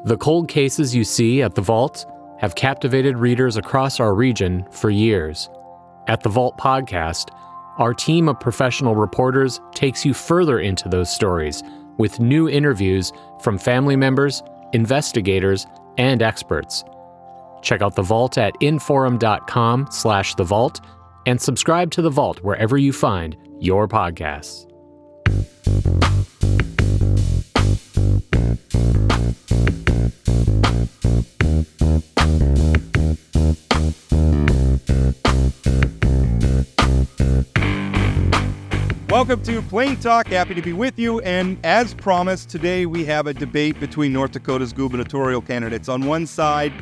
The cold cases you see at the Vault have captivated readers across our region for years. At the Vault podcast, our team of professional reporters takes you further into those stories with new interviews from family members, investigators, and experts. Check out The Vault at inforum.com/The Vault and subscribe to The Vault wherever you find your podcasts. Welcome to Plain Talk. Happy to be with you. And as promised, today we have a debate between North Dakota's gubernatorial candidates. On one side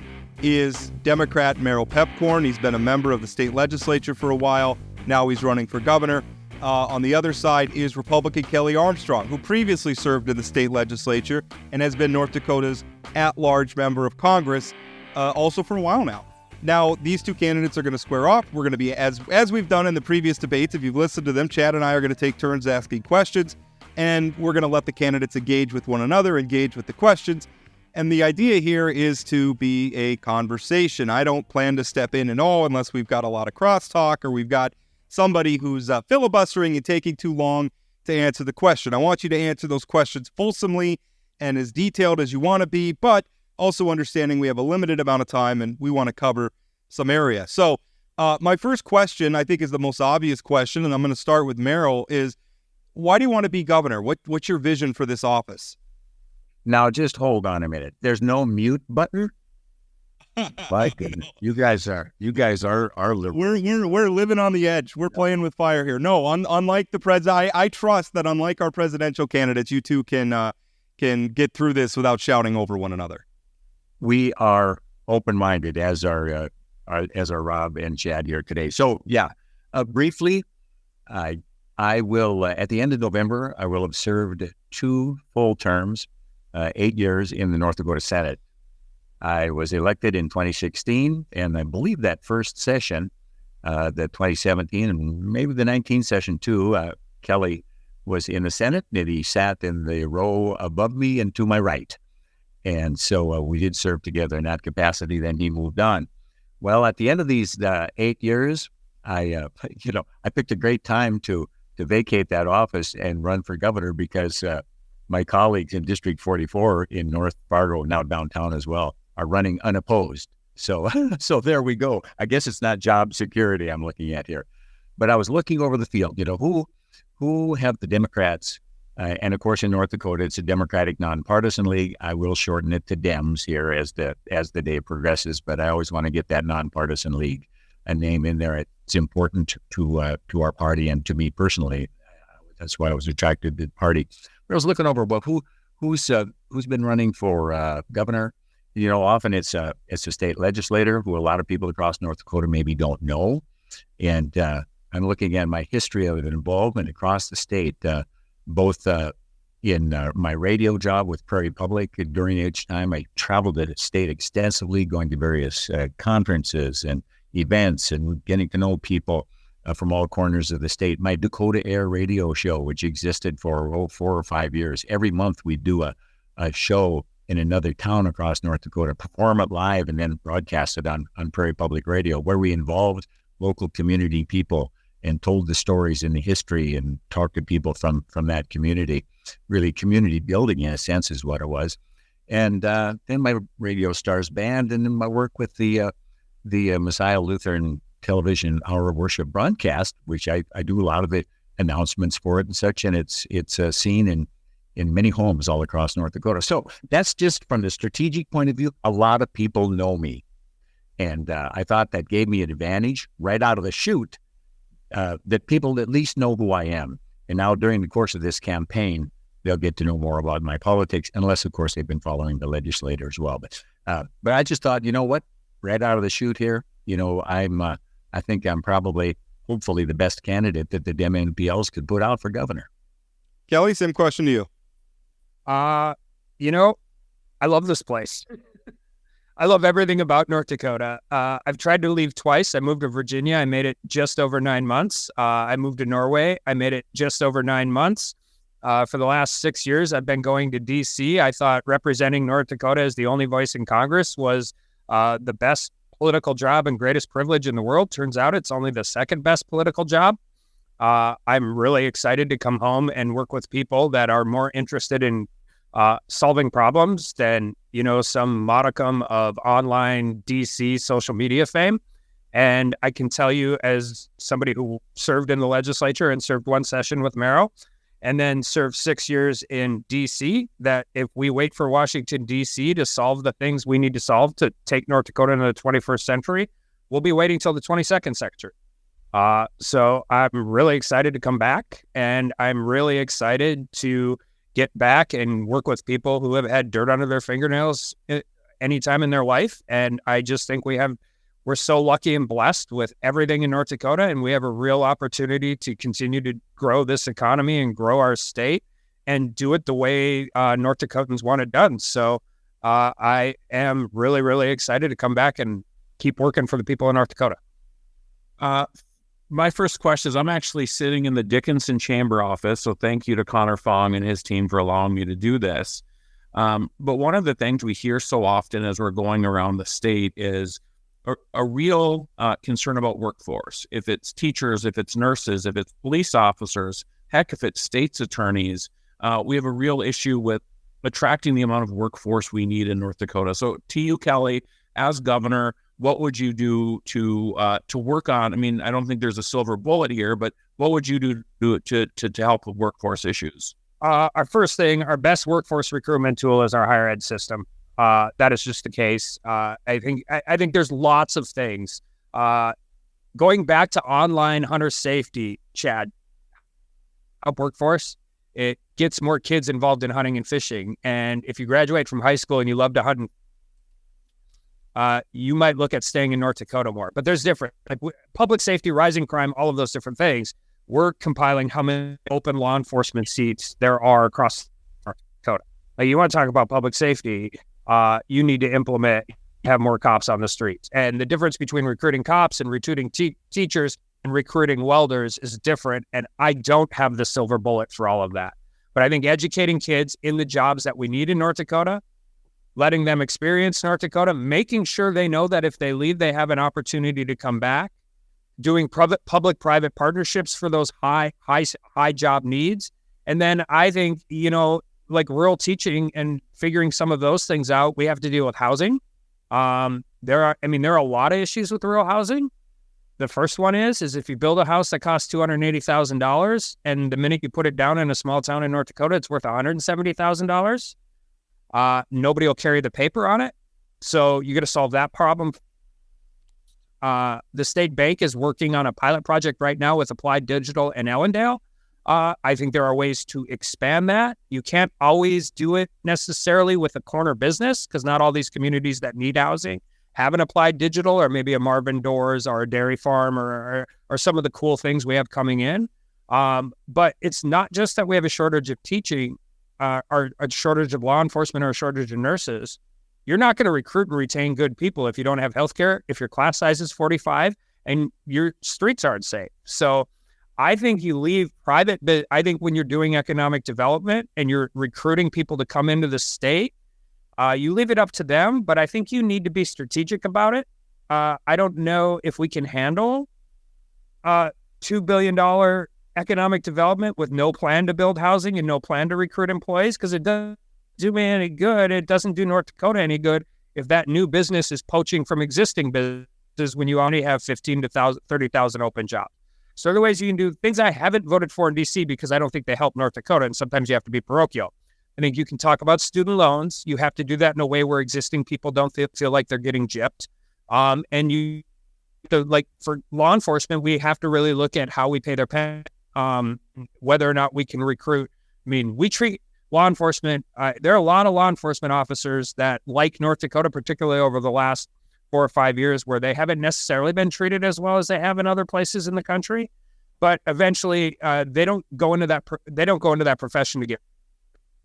is Democrat Merrill Piepkorn. He's been a member of the state legislature for a while. Now he's running for governor. On the other side is Republican Kelly Armstrong, who previously served in the state legislature and has been North Dakota's at-large member of Congress also for a while now. Now, these two candidates are going to square off. We're going to be, as we've done in the previous debates, if you've listened to them, Chad and I are going to take turns asking questions, and we're going to let the candidates engage with one another, engage with the questions. And the idea here is to be a conversation. I don't plan to step in at all unless we've got a lot of crosstalk or we've got somebody who's filibustering and taking too long to answer the question. I want you to answer those questions fulsomely and as detailed as you want to be, but also understanding we have a limited amount of time and we want to cover some area. So my first question, I think, is the most obvious question, and I'm going to start with Merrill, is why do you want to be governor? What's your vision for this office? Now, just hold on a minute. There's no mute button? My goodness. You guys are liberal. We're living on the edge. We're playing with fire here. No, unlike the president, I trust that unlike our presidential candidates, you two can get through this without shouting over one another. We are open-minded, as are Rob and Chad here today. So, briefly, I will, at the end of November, I will have served 2 full terms, 8 years in the North Dakota Senate. I was elected in 2016, and I believe that first session, the 2017, and maybe the 19 session too, Kelly was in the Senate, and he sat in the row above me and to my right. And so we did serve together in that capacity. Then he moved on. Well, at the end of these 8 years, I picked a great time to vacate that office and run for governor because my colleagues in District 44 in North Fargo, now downtown as well, are running unopposed. So there we go. I guess it's not job security I'm looking at here. But I was looking over the field, who have the Democrats, and of course in North Dakota, it's a Democratic nonpartisan league. I will shorten it to Dems here as the day progresses, but I always want to get that nonpartisan league a name in there. It's important to our party and to me personally. That's why I was attracted to the party. But I was looking over, well, who's been running for governor? Often it's a state legislator who a lot of people across North Dakota maybe don't know. And I'm looking at my history of involvement across the state, both in my radio job with Prairie Public. During each time, I traveled the state extensively, going to various conferences and events and getting to know people from all corners of the state. My Dakota Air radio show, which existed for 4 or 5 years. Every month we do a show in another town across North Dakota, perform it live, and then broadcast it on Prairie Public Radio, where we involved local community people and told the stories and the history and talked to people from that community. Really community building, in a sense, is what it was. And then my Radio Stars band, and then my work with the Messiah Lutheran Television Hour of Worship broadcast, which I do a lot of the announcements for it and such, and it's seen in many homes all across North Dakota. So that's just from the strategic point of view. A lot of people know me, and I thought that gave me an advantage right out of the chute, that people at least know who I am. And now during the course of this campaign, they'll get to know more about my politics, unless, of course, they've been following the legislator as well. But I just thought, what, right out of the chute here, I think I'm probably, hopefully, the best candidate that the Dem-NPLs could put out for governor. Kelly, same question to you. I love this place. I love everything about North Dakota. I've tried to leave twice. I moved to Virginia. I made it just over 9 months. I moved to Norway. I made it just over 9 months. For the last 6 years, I've been going to D.C. I thought representing North Dakota as the only voice in Congress was the best political job and greatest privilege in the world. Turns out it's only the second best political job. I'm really excited to come home and work with people that are more interested in solving problems than, some modicum of online DC social media fame. And I can tell you, as somebody who served in the legislature and served one session with Merrill and then served 6 years in DC, that if we wait for Washington, DC to solve the things we need to solve to take North Dakota into the 21st century, we'll be waiting till the 22nd century. So I'm really excited to come back, and I'm really excited to get back and work with people who have had dirt under their fingernails any time in their life. And I just think we're so lucky and blessed with everything in North Dakota, and we have a real opportunity to continue to grow this economy and grow our state and do it the way North Dakotans want it done. So I am really, really excited to come back and keep working for the people in North Dakota. My first question is, I'm actually sitting in the Dickinson Chamber office, so thank you to Connor Fong and his team for allowing me to do this. But one of the things we hear so often as we're going around the state is a real concern about workforce. If it's teachers, if it's nurses, if it's police officers, heck, if it's state's attorneys, we have a real issue with attracting the amount of workforce we need in North Dakota. So to you, Kelly, as governor, what would you do to work on? I mean, I don't think there's a silver bullet here, but what would you do to help with workforce issues? Our first thing, our best workforce recruitment tool is our higher ed system. That is just the case. I think there's lots of things. Going back to online hunter safety, Chad, up workforce, it gets more kids involved in hunting and fishing. And if you graduate from high school and you love to hunt, you might look at staying in North Dakota more. But there's different, like public safety, rising crime, all of those different things. We're compiling how many open law enforcement seats there are across North Dakota. Like, you want to talk about public safety, you need to have more cops on the streets. And the difference between recruiting cops and recruiting teachers and recruiting welders is different. And I don't have the silver bullet for all of that. But I think educating kids in the jobs that we need in North Dakota, letting them experience North Dakota, making sure they know that if they leave, they have an opportunity to come back, doing public-private partnerships for those high job needs. And then I think, like rural teaching and figuring some of those things out, we have to deal with housing. There are a lot of issues with rural housing. The first one is if you build a house that costs $280,000 and the minute you put it down in a small town in North Dakota, it's worth $170,000. Nobody will carry the paper on it. So you got to solve that problem. The state bank is working on a pilot project right now with Applied Digital and Ellendale. I think there are ways to expand that. You can't always do it necessarily with a corner business, because not all these communities that need housing have an Applied Digital or maybe a Marvin Doors or a dairy farm or some of the cool things we have coming in. But it's not just that we have a shortage of teaching, or a shortage of law enforcement or a shortage of nurses. You're not going to recruit and retain good people if you don't have healthcare, if your class size is 45 and your streets aren't safe. So I think you leave private, but I think when you're doing economic development and you're recruiting people to come into the state, you leave it up to them, but I think you need to be strategic about it. I don't know if we can handle $2 billion economic development with no plan to build housing and no plan to recruit employees, because it doesn't do me any good. It doesn't do North Dakota any good if that new business is poaching from existing businesses when you only have 15 to 30,000 open jobs. So there are ways you can do things I haven't voted for in D.C. because I don't think they help North Dakota, and sometimes you have to be parochial. I think you can talk about student loans. You have to do that in a way where existing people don't feel like they're getting gypped. And for law enforcement, we have to really look at how we pay their pay, whether or not we can recruit. I mean, we treat law enforcement. There are a lot of law enforcement officers that like North Dakota, particularly over the last 4 or 5 years, where they haven't necessarily been treated as well as they have in other places in the country. But eventually, they don't go into that profession to get.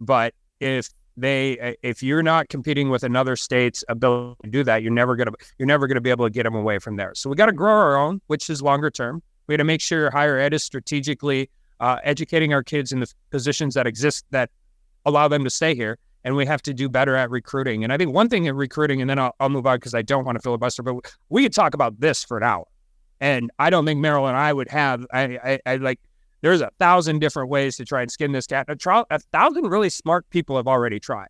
But if you're not competing with another state's ability to do that, you're never gonna be able to get them away from there. So we got to grow our own, which is longer term. We got to make sure higher ed is strategically educating our kids in the positions that exist that allow them to stay here. And we have to do better at recruiting. And I think one thing in recruiting, and then I'll move on because I don't want to filibuster, but we could talk about this for an hour. And I don't think Merrill and I would have, there's 1,000 different ways to try and skin this cat. 1,000 really smart people have already tried.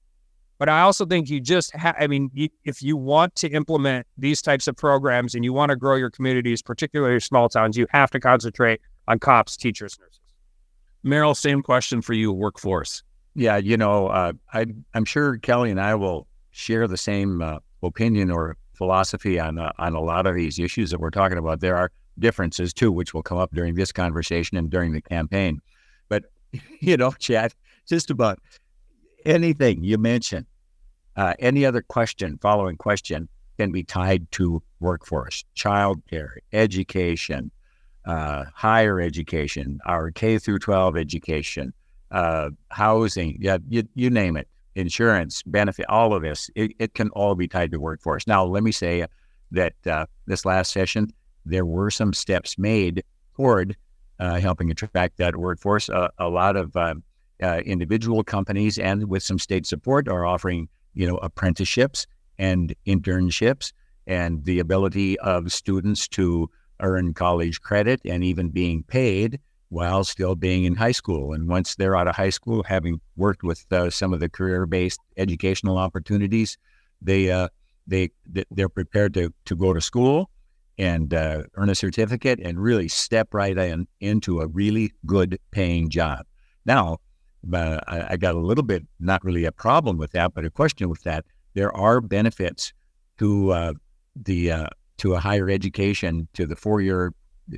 But I also think you just if you want to implement these types of programs and you want to grow your communities, particularly small towns, you have to concentrate on cops, teachers, nurses. Merrill, same question for you, workforce. Yeah, I'm sure Kelly and I will share the same opinion or philosophy on a lot of these issues that we're talking about. There are differences too, which will come up during this conversation and during the campaign. But Chad, just about anything you mention, any other following question can be tied to workforce, childcare, education, higher education, our K through 12 education. Housing, you name it, insurance, benefit, all of this, it can all be tied to workforce. Now, let me say that this last session, there were some steps made toward helping attract that workforce. A lot of individual companies and with some state support are offering, apprenticeships and internships and the ability of students to earn college credit and even being paid while still being in high school. And once they're out of high school, having worked with some of the career-based educational opportunities, they're prepared to go to school and earn a certificate and really step right into a really good paying job. Now, I got a little bit, not really a problem with that, but a question with that. There are benefits to a higher education, to the 4-year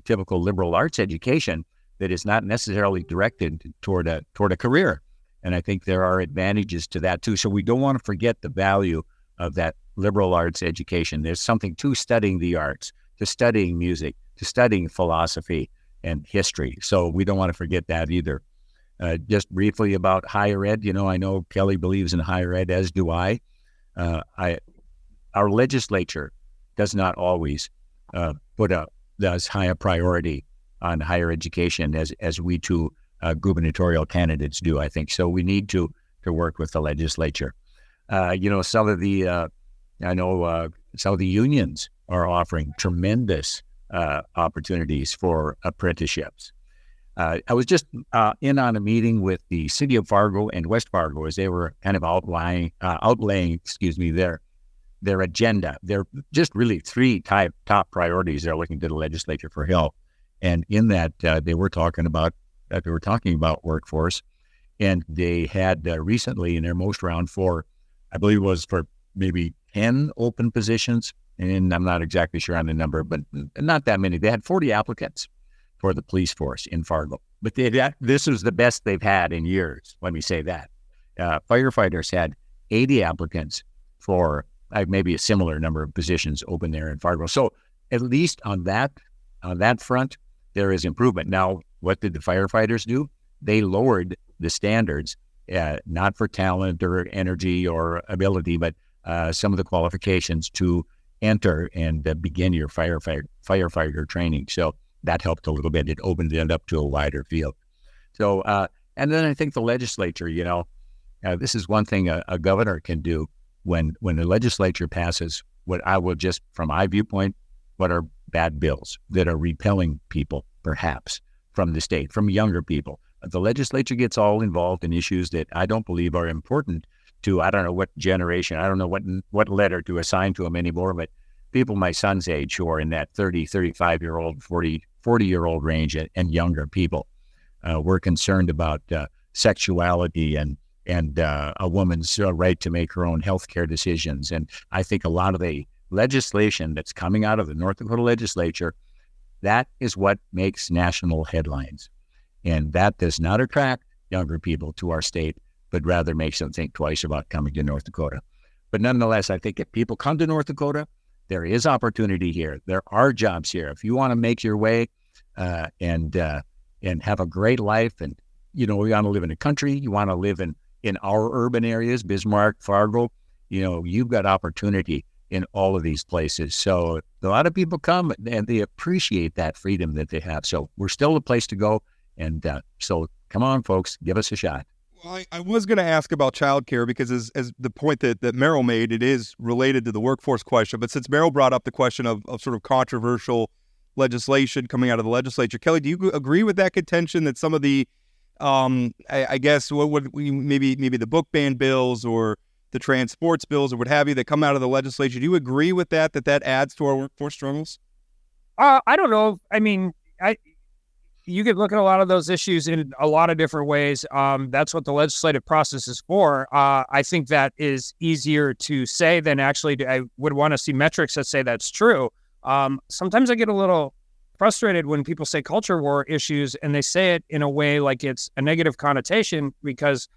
typical liberal arts education, that is not necessarily directed toward a career. And I think there are advantages to that too. So we don't want to forget the value of that liberal arts education. There's something to studying the arts, to studying music, to studying philosophy and history. So we don't want to forget that either. Just briefly about higher ed, I know Kelly believes in higher ed, as do I. Our legislature does not always put as high a priority on higher education as we two gubernatorial candidates do, I think. So we need to work with the legislature. Some of the unions are offering tremendous opportunities for apprenticeships. I was just in on a meeting with the city of Fargo and West Fargo as they were kind of outlaying their agenda. They're just really 3 top priorities they're looking to the legislature for help. And in that, they were talking about workforce, and they had recently in their most round for, I believe it was for maybe 10 open positions, and I'm not exactly sure on the number, but not that many. They had 40 applicants for the police force in Fargo, but this was the best they've had in years. Let me say that. Firefighters had 80 applicants for maybe a similar number of positions open there in Fargo. So at least on that front, there is improvement. Now, what did the firefighters do? They lowered the standards, not for talent or energy or ability, but some of the qualifications to enter and begin your firefighter training. So that helped a little bit. It opened it up to a wider field. So, and then I think the legislature, this is one thing a governor can do when the legislature passes what I will just, from my viewpoint, what are bad bills that are repelling people, perhaps, from the state, from younger people. The legislature gets all involved in issues that I don't believe are important to, I don't know what generation, I don't know what letter to assign to them anymore, but people my son's age who are in that 30, 35-year-old, 40-year-old range and younger people. We're concerned about sexuality and a woman's right to make her own healthcare decisions. And I think a lot of the legislation that's coming out of the North Dakota legislature, that is what makes national headlines. And that does not attract younger people to our state, but rather makes them think twice about coming to North Dakota. But nonetheless, I think if people come to North Dakota, there is opportunity here. There are jobs here. If you want to make your way and have a great life, and you want to live in the country, you want to live in our urban areas, Bismarck, Fargo, you've got opportunity in all of these places. So a lot of people come and they appreciate that freedom that they have. So we're still a place to go. And so come on, folks, give us a shot. Well, I was going to ask about childcare because as the point that Merrill made, it is related to the workforce question. But since Merrill brought up the question of sort of controversial legislation coming out of the legislature, Kelly, do you agree with that contention that some of the, I guess, what would we maybe the book ban bills or the trans sports bills or what have you that come out of the legislature, do you agree with that adds to our workforce struggles? I don't know. I mean, you could look at a lot of those issues in a lot of different ways. That's what the legislative process is for. I think that is easier to say than actually I would want to see metrics that say that's true. Sometimes I get a little frustrated when people say culture war issues and they say it in a way like it's a negative connotation, because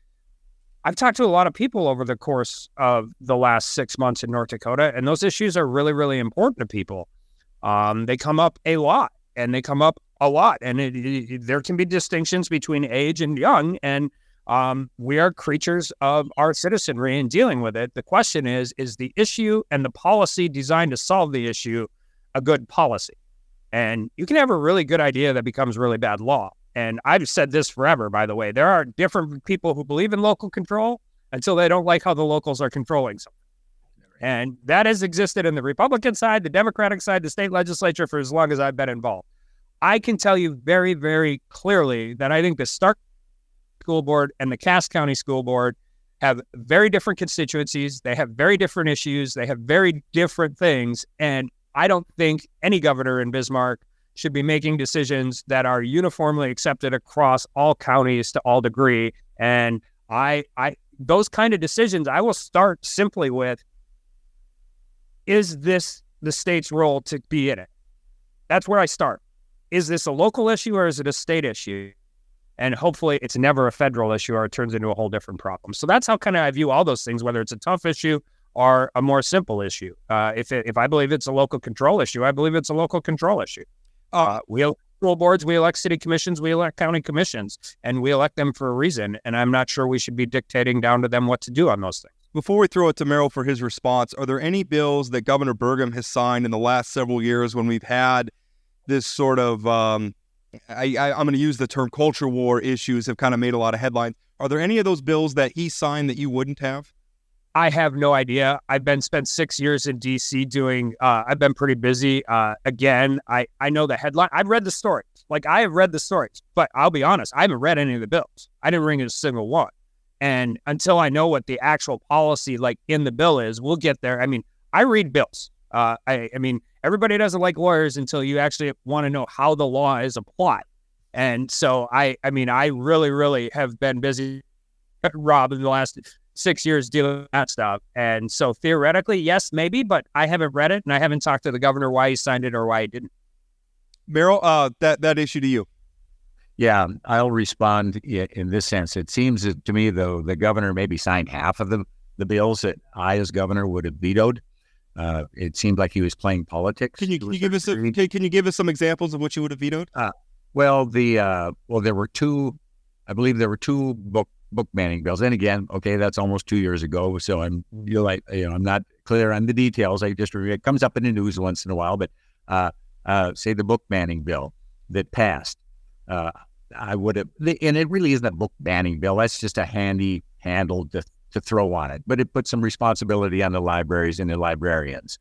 I've talked to a lot of people over the course of the last 6 months in North Dakota, and those issues are really, really important to people. They come up a lot. And they come up a lot, and there can be distinctions between age and young, and we are creatures of our citizenry in dealing with it. The question is the issue and the policy designed to solve the issue a good policy? And you can have a really good idea that becomes really bad law. And I've said this forever, by the way. There are different people who believe in local control until they don't like how the locals are controlling something. And that has existed in the Republican side, the Democratic side, the state legislature for as long as I've been involved. I can tell you very, very clearly that I think the Stark School Board and the Cass County School Board have very different constituencies. They have very different issues. They have very different things. And I don't think any governor in Bismarck should be making decisions that are uniformly accepted across all counties to all degree. And those kind of decisions, I will start simply with, is this the state's role to be in it? That's where I start. Is this a local issue or is it a state issue? And hopefully it's never a federal issue or it turns into a whole different problem. So that's how kind of I view all those things, whether it's a tough issue or a more simple issue. If I believe it's a local control issue, I believe it's a local control issue. We elect school boards, we elect city commissions, we elect county commissions, and we elect them for a reason. And I'm not sure we should be dictating down to them what to do on those things. Before we throw it to Merrill for his response, are there any bills that Governor Burgum has signed in the last several years when we've had this sort of, I'm going to use the term culture war issues have kind of made a lot of headlines. Are there any of those bills that he signed that you wouldn't have? I have no idea. I've spent 6 years in D.C. doing, I've been pretty busy. Again, I know the headline. I've read the stories. I have read the stories, but I'll be honest, I haven't read any of the bills. I didn't read a single one. And until I know what the actual policy in the bill is, we'll get there. I mean, I read bills. I mean, everybody doesn't like lawyers until you actually want to know how the law is applied. And so I mean, I really, really have been busy, Rob, in the last 6 years dealing with that stuff. And so theoretically, yes, maybe, but I haven't read it and I haven't talked to the governor why he signed it or why he didn't. Merrill, that issue to you. Yeah, I'll respond in this sense. It seems to me, though, the governor maybe signed half of the bills that I, as governor, would have vetoed. It seemed like he was playing politics. Can you give us some examples of what you would have vetoed? There were two. I believe there were two book banning bills. And again, okay, that's almost 2 years ago. So I'm not clear on the details. It comes up in the news once in a while. But say the book banning bill that passed. I would have, and it really isn't a book banning bill. That's just a handy handle to throw on it. But it puts some responsibility on the libraries and the librarians.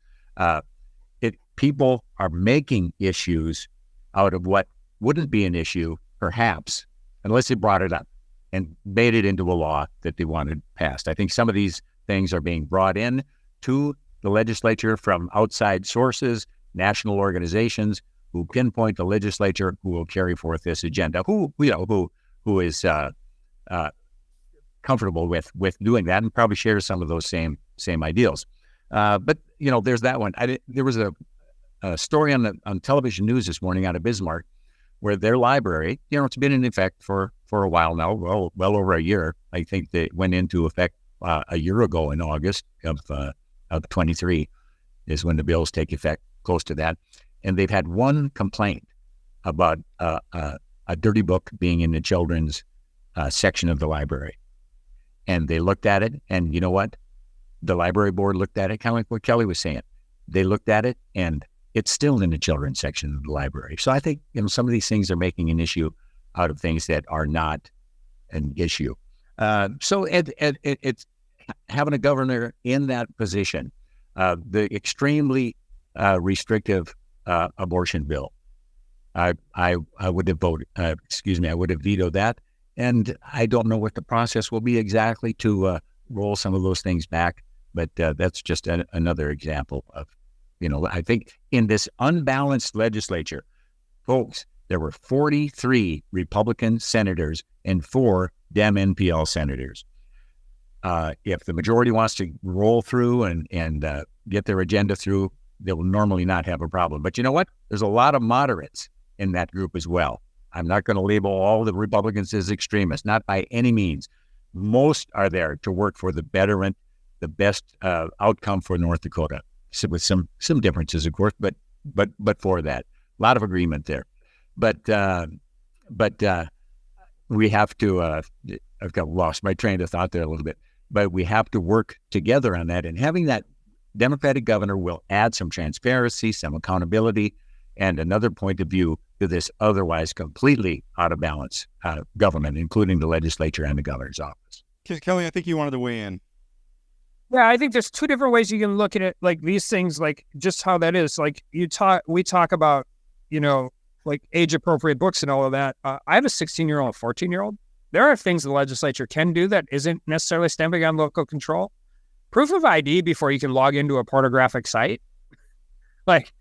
People are making issues out of what wouldn't be an issue, perhaps, unless they brought it up and made it into a law that they wanted passed. I think some of these things are being brought in to the legislature from outside sources, national organizations, who pinpoint the legislature who will carry forth this agenda, who is comfortable with doing that and probably shares some of those same ideals. But there's that one. There was a story on television news this morning out of Bismarck, where their library, it's been in effect for a while now, well over a year. I think they went into effect a year ago in August of 23 is when the bills take effect, close to that. And they've had one complaint about a dirty book being in the children's section of the library. And they looked at it, and you know what? The library board looked at it, kind of like what Kelly was saying. They looked at it, and it's still in the children's section of the library. So I think some of these things are making an issue out of things that are not an issue. So it's having a governor in that position, the extremely restrictive abortion bill. I would have voted. I would have vetoed that, and I don't know what the process will be exactly to roll some of those things back. But that's just another example of, I think in this unbalanced legislature, folks, there were 43 Republican senators and 4 Dem-NPL senators. If the majority wants to roll through and get their agenda through, they will normally not have a problem. But you know what? There's a lot of moderates in that group as well. I'm not going to label all the Republicans as extremists, not by any means. Most are there to work for the betterment, the best outcome for North Dakota, so with some differences, of course, but for that, a lot of agreement there. But we have to. I've got lost my train of thought there a little bit. But we have to work together on that, and having that Democratic governor will add some transparency, some accountability, and another point of view to this otherwise completely out of balance government, including the legislature and the governor's office. Kelly, I think you wanted to weigh in. Yeah, I think there's 2 different ways you can look at it, like these things, like just how that is. Like we talk about, like age-appropriate books and all of that. I have a 16-year-old, a 14-year-old. There are things the legislature can do that isn't necessarily stamping on local control. Proof of ID before you can log into a pornographic site. Like,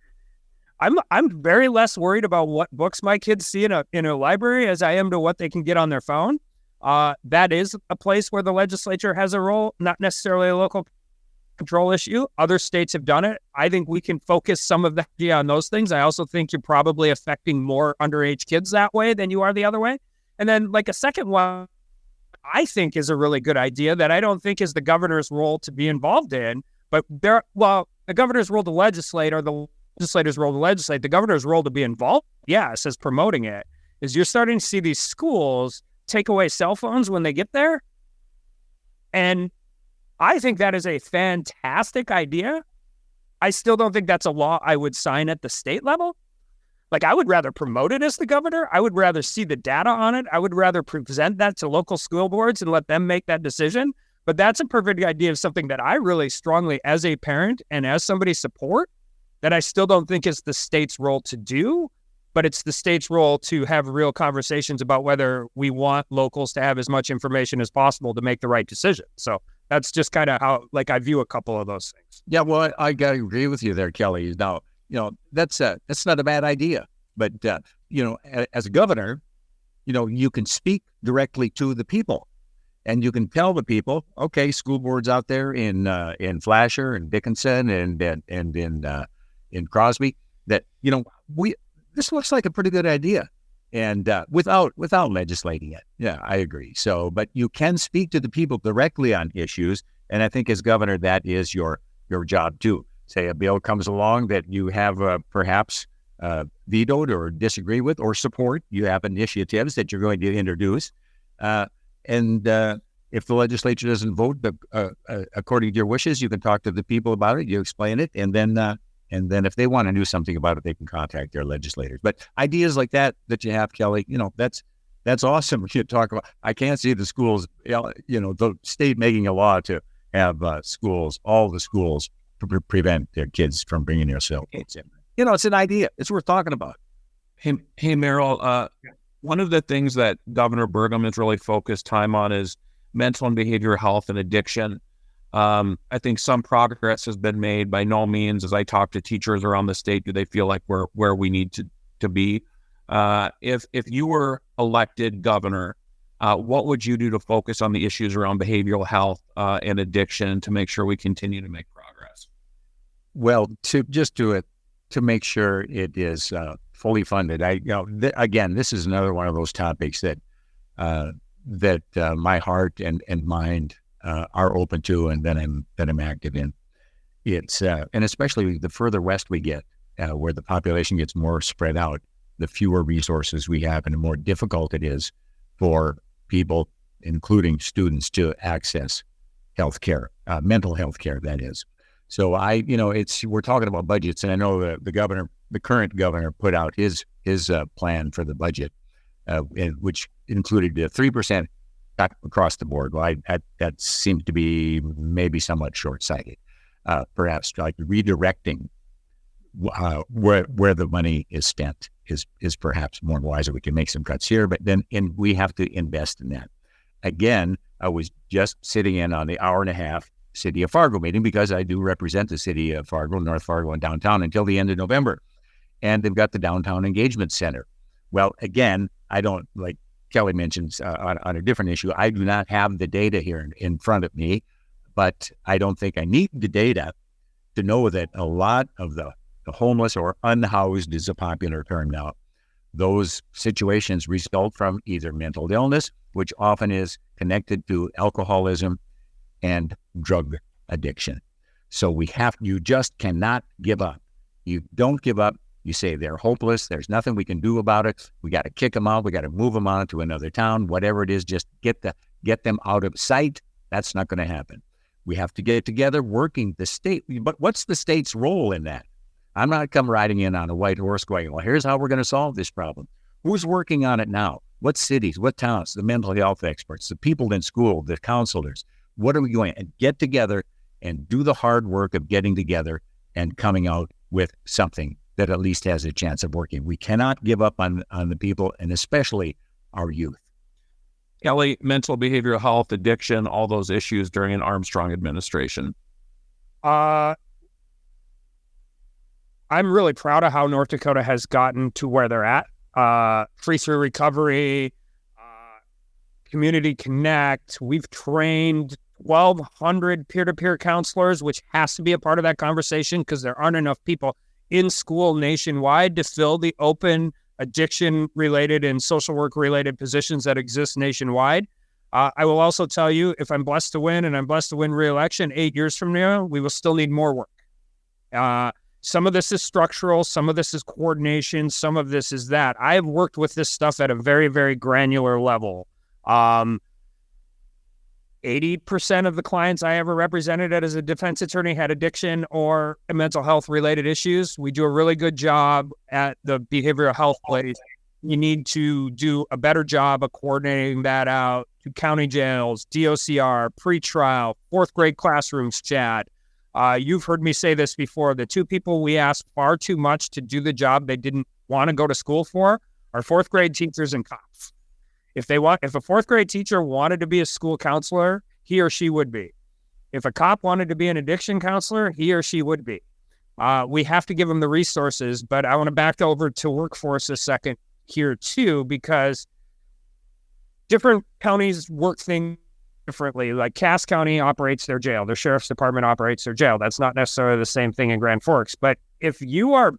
I'm very less worried about what books my kids see in a library as I am to what they can get on their phone. That is a place where the legislature has a role, not necessarily a local control issue. Other states have done it. I think we can focus some of that on those things. I also think you're probably affecting more underage kids that way than you are the other way. And then like a second one, I think is a really good idea that I don't think is the governor's role to be involved in, but the governor's role to legislate or the legislator's role to legislate, the governor's role to be involved, yes, as promoting it, is you're starting to see these schools take away cell phones when they get there. And I think that is a fantastic idea. I still don't think that's a law I would sign at the state level. Like, I would rather promote it as the governor. I would rather see the data on it. I would rather present that to local school boards and let them make that decision. But that's a perfect idea of something that I really strongly, as a parent and as somebody, support, that I still don't think is the state's role to do, but it's the state's role to have real conversations about whether we want locals to have as much information as possible to make the right decision. So that's just kind of how, like, I view a couple of those things. Yeah, well, I got to agree with you there, Kelly. Now, that's not a bad idea. But, as a governor, you can speak directly to the people, and you can tell the people, okay, school boards out there in Flasher and Dickinson and in Crosby, that, this looks like a pretty good idea. And without legislating it. Yeah, I agree. So, but you can speak to the people directly on issues. And I think as governor, that is your job too. Say a bill comes along that you have perhaps vetoed or disagree with or support. You have initiatives that you're going to introduce. And if the legislature doesn't vote according to your wishes, you can talk to the people about it. You explain it. And then if they want to do something about it, they can contact their legislators. But ideas like that you have, Kelly, that's awesome. You talk about, I can't see the schools, the state making a law to have all the schools prevent their kids from bringing their cell phones in. It's an idea. It's worth talking about. Hey, Merrill, one of the things that Governor Burgum has really focused time on is mental and behavioral health and addiction. I think some progress has been made. By no means, as I talk to teachers around the state, do they feel like we're where we need to be. If you were elected governor, what would you do to focus on the issues around behavioral health and addiction to make sure we continue to make progress? Well, to make sure it is fully funded. Again, this is another one of those topics that my heart and mind are open to, and that I'm active in. It's and especially the further west we get, where the population gets more spread out, the fewer resources we have, and the more difficult it is for people, including students, to access health care, mental health care, that is. So we're talking about budgets, and I know the current governor put out his plan for the budget which included 3% cut across the board. Well, that seems to be maybe somewhat short-sighted. Perhaps like redirecting where the money is spent is perhaps more wiser. We can make some cuts here, but then we have to invest in that. Again, I was just sitting in on the hour and a half City of Fargo meeting because I do represent the City of Fargo, North Fargo, and downtown until the end of November. And they've got the Downtown Engagement Center. Well, again, I don't, like Kelly mentions on a different issue, I do not have the data here in front of me, but I don't think I need the data to know that a lot of the homeless or unhoused is a popular term now. Those situations result from either mental illness, which often is connected to alcoholism and drug addiction. So you just cannot give up. You don't give up. You say they're hopeless. There's nothing we can do about it. We got to kick them out. We got to move them on to another town, whatever it is, just get them out of sight. That's not going to happen. We have to get together working the state. But what's the state's role in that? I'm not come riding in on a white horse going, well, here's how we're going to solve this problem. Who's working on it now? What cities, what towns, the mental health experts, the people in school, the counselors? What are we going to get together and do the hard work of getting together and coming out with something that at least has a chance of working? We cannot give up on the people, and especially our youth. Kelly, mental behavioral health, addiction, all those issues during an Armstrong administration. I'm really proud of how North Dakota has gotten to where they're at. Free through recovery, community connect. We've trained 1,200 peer-to-peer counselors, which has to be a part of that conversation because there aren't enough people in school nationwide to fill the open addiction-related and social work-related positions that exist nationwide. I will also tell you, if I'm blessed to win and I'm blessed to win re-election 8 years from now, we will still need more work. Some of this is structural, some of this is coordination, some of this is that. I have worked with this stuff at a very, very granular level. 80% of the clients I ever represented as a defense attorney had addiction or mental health related issues. We do a really good job at the behavioral health place. You need to do a better job of coordinating that out to county jails, DOCR, pretrial, fourth grade classrooms, Chad. You've heard me say this before. The two people we ask far too much to do the job they didn't want to go to school for are fourth grade teachers and cops. If a fourth grade teacher wanted to be a school counselor, he or she would be. If a cop wanted to be an addiction counselor, he or she would be. We have to give them the resources, but I want to back over to workforce a second here too, because different counties work things differently. Like Cass County operates their jail. Their sheriff's department operates their jail. That's not necessarily the same thing in Grand Forks. But if you are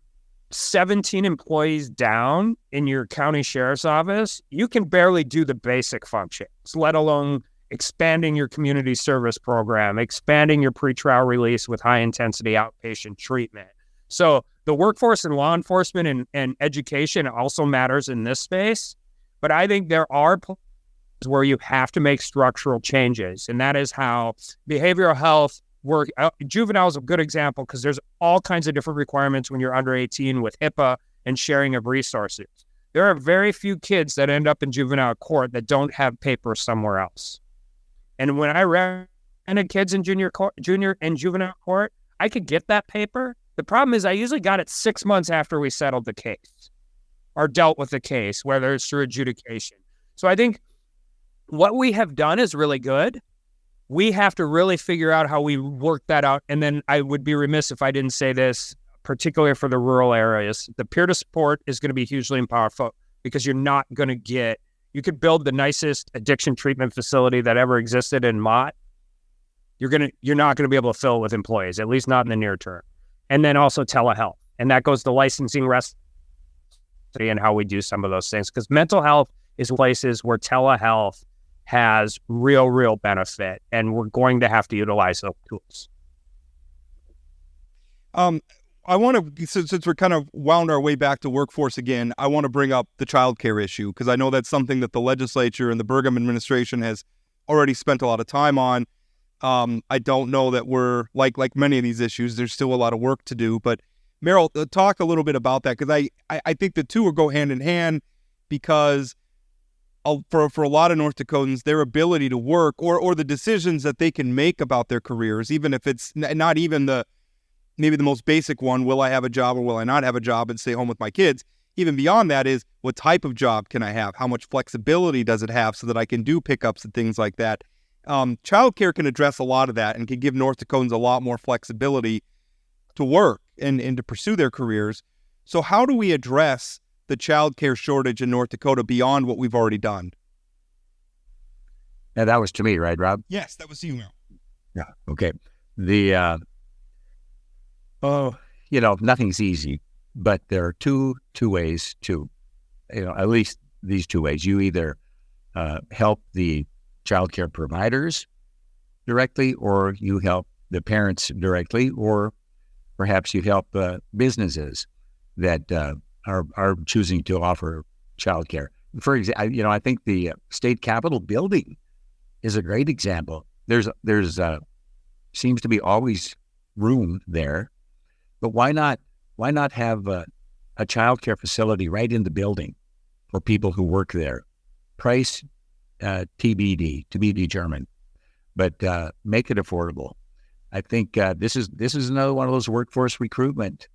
17 employees down in your county sheriff's office, you can barely do the basic functions, let alone expanding your community service program, expanding your pretrial release with high-intensity outpatient treatment. So the workforce and law enforcement and education also matters in this space. But I think there are places where you have to make structural changes, and that is how behavioral health work. Juvenile is a good example because there's all kinds of different requirements when you're under 18 with HIPAA and sharing of resources. There are very few kids that end up in juvenile court that don't have paper somewhere else. And when I represented kids in junior and juvenile court, I could get that paper. The problem is I usually got it 6 months after we settled the case or dealt with the case, whether it's through adjudication. So I think what we have done is really good. We have to really figure out how we work that out. And then I would be remiss if I didn't say this, particularly for the rural areas. The peer-to-support is going to be hugely powerful because you're not going to get, you could build the nicest addiction treatment facility that ever existed in Mott. You're not going to be able to fill it with employees, at least not in the near term. And then also telehealth. And that goes to licensing and how we do some of those things. Because mental health is places where telehealth has real benefit, and we're going to have to utilize those tools. I want to, since we're kind of wound our way back to workforce again, I want to bring up the child care issue, because I know that's something that the legislature and the Burgum administration has already spent a lot of time on. I don't know that we're, like many of these issues, there's still a lot of work to do. But Merrill, talk a little bit about that, because I think the two will go hand in hand, because for a lot of North Dakotans, their ability to work or the decisions that they can make about their careers, even if it's not even maybe the most basic one, will I have a job or will I not have a job and stay home with my kids? Even beyond that is, what type of job can I have? How much flexibility does it have so that I can do pickups and things like that? Childcare can address a lot of that and can give North Dakotans a lot more flexibility to work and to pursue their careers. So how do we address the childcare shortage in North Dakota beyond what we've already done? Now, that was to me, right, Rob? Yes, that was you, Merrill. Yeah. Okay. Nothing's easy, but there are two ways to, at least these two ways. You either help the childcare providers directly, or you help the parents directly, or perhaps you help businesses that are choosing to offer childcare. For example, I think the state capitol building is a great example. There's seems to be always room there, but why not have a childcare facility right in the building for people who work there? Price TBD, to be determined, but make it affordable. I think this is another one of those workforce recruitment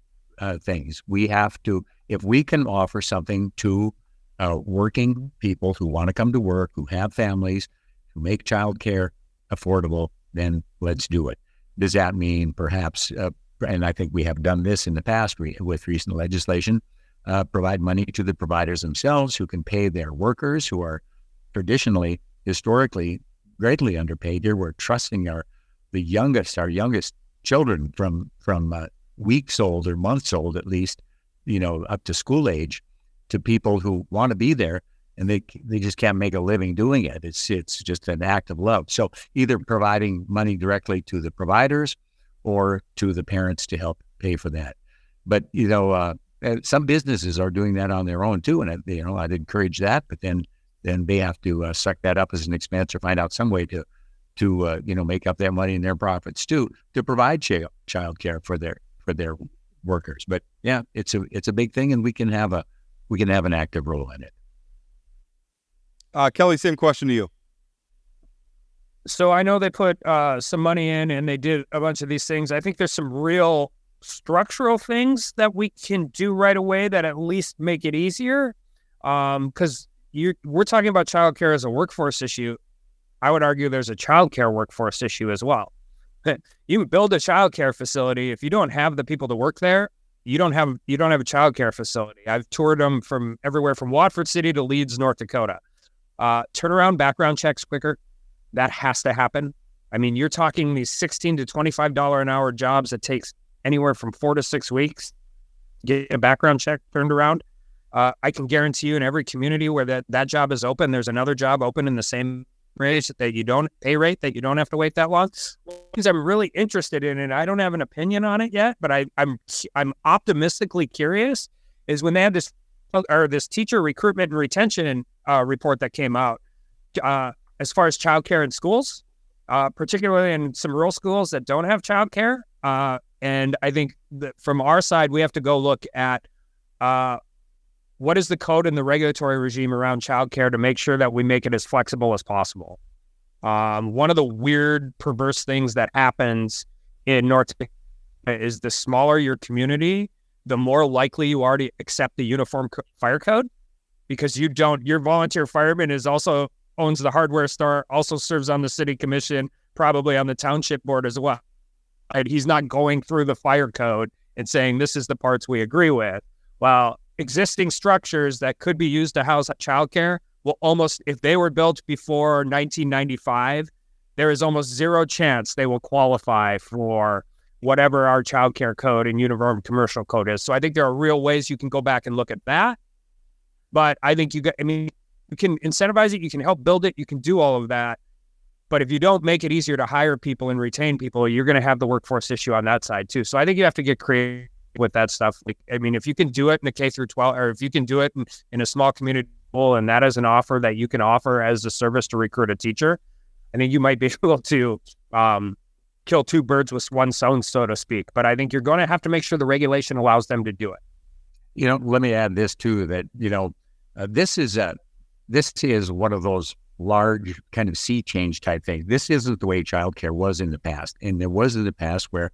things. We have to, if we can offer something to working people who want to come to work, who have families, who make childcare affordable, then let's do it. Does that mean perhaps, and I think we have done this in the past with recent legislation, provide money to the providers themselves who can pay their workers who are traditionally, historically, greatly underpaid. Here we're trusting our youngest children from weeks old or months old, at least, up to school age, to people who want to be there, and they just can't make a living doing it. It's just an act of love. So either providing money directly to the providers or to the parents to help pay for that. But some businesses are doing that on their own too, and I'd encourage that. But then they have to suck that up as an expense or find out some way to make up their money and their profits too, to provide childcare for their workers. But yeah, it's a big thing, and we can have an active role in it. Kelly, same question to you. So I know they put some money in and they did a bunch of these things. I think there's some real structural things that we can do right away that at least make it easier. Because we're talking about childcare as a workforce issue. I would argue there's a childcare workforce issue as well. You build a childcare facility. If you don't have the people to work there, you don't have a childcare facility. I've toured them from everywhere from Watford City to Leeds, North Dakota. Turnaround background checks quicker. That has to happen. I mean, you're talking these $16 to $25 an hour jobs that takes anywhere from 4 to 6 weeks to get a background check turned around. I can guarantee you in every community where that job is open, there's another job open in the same rate that you don't have to wait that long. Things I'm really interested in, and I don't have an opinion on it yet, but I'm optimistically curious, is when they had this teacher recruitment and retention report that came out as far as childcare in schools, particularly in some rural schools that don't have childcare. And I think that from our side, we have to go look at what is the code and the regulatory regime around childcare to make sure that we make it as flexible as possible. One of the weird, perverse things that happens in North Dakota is the smaller your community, the more likely you are to accept the uniform fire code, because your volunteer fireman owns the hardware store, also serves on the city commission, probably on the township board as well. And he's not going through the fire code and saying, this is the parts we agree with. Well, existing structures that could be used to house childcare will almost, if they were built before 1995, there is almost zero chance they will qualify for whatever our childcare code and uniform commercial code is. So I think there are real ways you can go back and look at that. But I think you can incentivize it, you can help build it, you can do all of that. But if you don't make it easier to hire people and retain people, you're going to have the workforce issue on that side too. So I think you have to get creative with that stuff. If you can do it in the K through 12, or if you can do it in a small community school, and that is an offer that you can offer as a service to recruit a teacher, I think you might be able to kill two birds with one stone, so to speak. But I think you're going to have to make sure the regulation allows them to do it. Let me add this too, that, this this is one of those large kind of sea change type things. This isn't the way childcare was in the past. And there was in the past where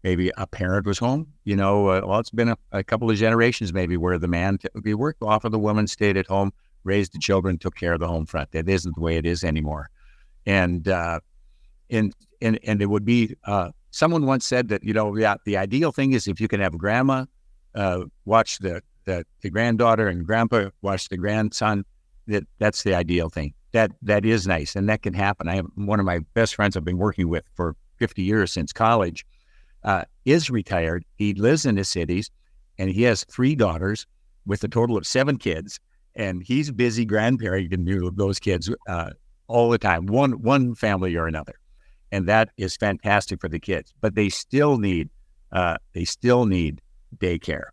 maybe a parent was home, well, it's been a couple of generations maybe where the man he worked off of the woman, stayed at home, raised the children, took care of the home front. That isn't the way it is anymore. And it would be, someone once said that, the ideal thing is if you can have grandma watch the granddaughter and grandpa watch the grandson, that's the ideal thing. That is nice. And that can happen. I have one of my best friends I've been working with for 50 years since college, is retired. He lives in the cities and he has 3 daughters with a total of 7 kids. And he's busy grandparenting those kids all the time, one family or another. And that is fantastic for the kids. But they still need daycare.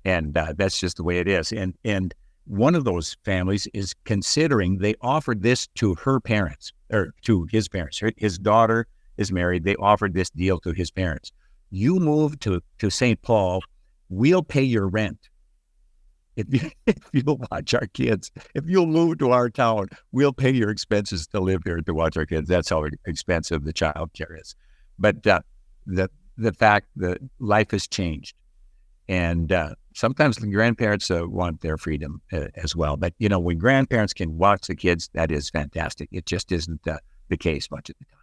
And that's just the way it is. And one of those families is considering, they offered this to her parents, or to his parents. His daughter is married. They offered this deal to his parents. You move to St. Paul, we'll pay your rent. If you'll watch our kids, if you'll move to our town, we'll pay your expenses to live here to watch our kids. That's how expensive the child care is. But the fact that life has changed. And sometimes the grandparents want their freedom as well. But, when grandparents can watch the kids, that is fantastic. It just isn't the case much of the time.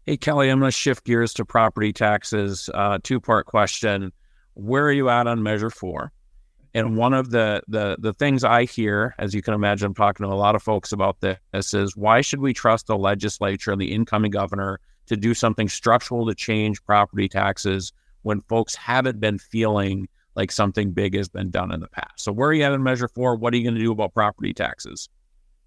Hey, Kelly, I'm going to shift gears to property taxes. 2-part question. Where are you at on Measure 4? And one of the things I hear, as you can imagine, I'm talking to a lot of folks about this, is why should we trust the legislature and the incoming governor to do something structural to change property taxes when folks haven't been feeling like something big has been done in the past? So where are you at in Measure 4? What are you going to do about property taxes?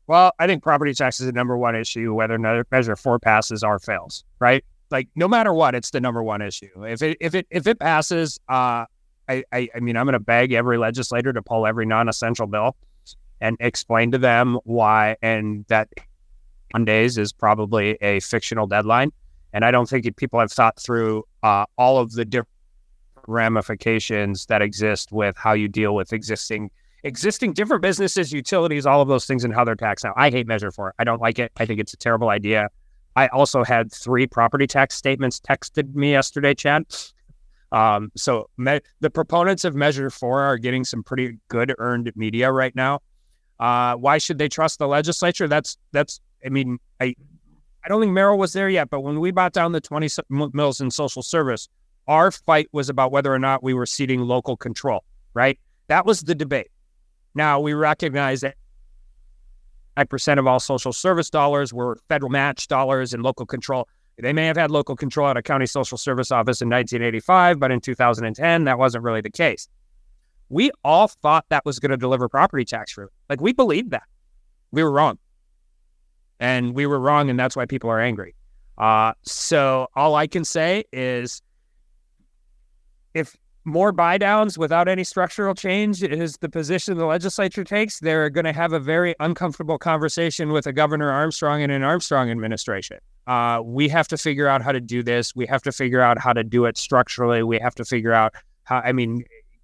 Well, I think property tax is the number one issue, whether Measure 4 passes or fails, right? Like, no matter what, it's the number one issue. If it passes, I mean, I'm going to beg every legislator to pull every non-essential bill and explain to them why, and that Mondays is probably a fictional deadline. And I don't think people have thought through all of the different ramifications that exist with how you deal with existing different businesses, utilities, all of those things, and how they're taxed now. I hate Measure 4. I don't like it. I think it's a terrible idea. I also had 3 property tax statements texted me yesterday, Chad. So the proponents of Measure 4 are getting some pretty good earned media right now. Why should they trust the legislature? I mean, I don't think Merrill was there yet, but when we bought down the 20 mills in social service, our fight was about whether or not we were ceding local control, right? That was the debate. Now, we recognize that 5% of all social service dollars were federal match dollars and local control. They may have had local control at a county social service office in 1985, but in 2010, that wasn't really the case. We all thought that was going to deliver property tax relief. Like, we believed that. We were wrong. And we were wrong, and that's why people are angry. So all I can say is, if more buy downs without any structural change is the position the legislature takes, they're going to have a very uncomfortable conversation with a Governor Armstrong and an Armstrong administration. We have to figure out how to do this. We have to figure out how to do it structurally. We have to figure out how,